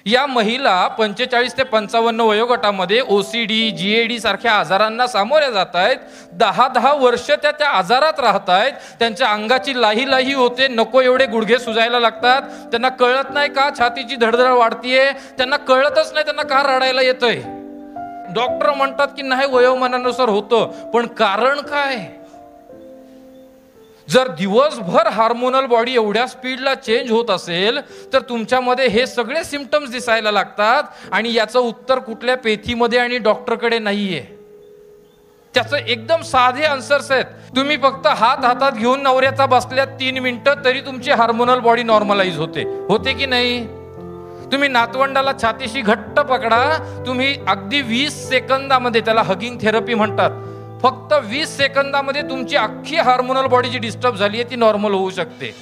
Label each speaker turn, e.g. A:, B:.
A: या महिला 45 ते 55 वयोगटामध्ये OCD, GAD सारख्या आजारांना सामोऱ्या जात आहेत. 10-10 वर्ष त्या आजारात राहत आहेत. त्यांच्या अंगाची लाही होते, नको एवढे गुडघे सुजायला लागतात. त्यांना कळत नाही का छातीची धडधड वाढतीये, त्यांना कळतच नाही त्यांना का रडायला येतंय. डॉक्टर म्हणतात की नाही वयोमानानुसार होतं, पण कारण काय? जर दिवसभर हार्मोनल बॉडी एवढ्या स्पीडला चेंज होत असेल तर तुमच्यामध्ये हे सगळे सिम्पटम्स दिसायला लागतात. आणि याचं उत्तर कुठल्या पेथीमध्ये आणि डॉक्टरकडे नाहीये. त्याचं एकदम साधे आन्सर्स आहेत. तुम्ही फक्त हातात घेऊन नवऱ्याचा बसल्या 3 मिनिटं तरी तुमची हार्मोनल बॉडी नॉर्मलाइज होते की नाही? तुम्ही नातवंडाला छातीशी घट्ट पकडा, तुम्ही अगदी 20 सेकंदामध्ये, त्याला हगिंग थेरपी म्हणतात, फक्त 20 सेकंदामध्ये तुमची अख्खी हार्मोनल बॉडी जी डिस्टर्ब झाली आहे ती नॉर्मल होऊ शकते.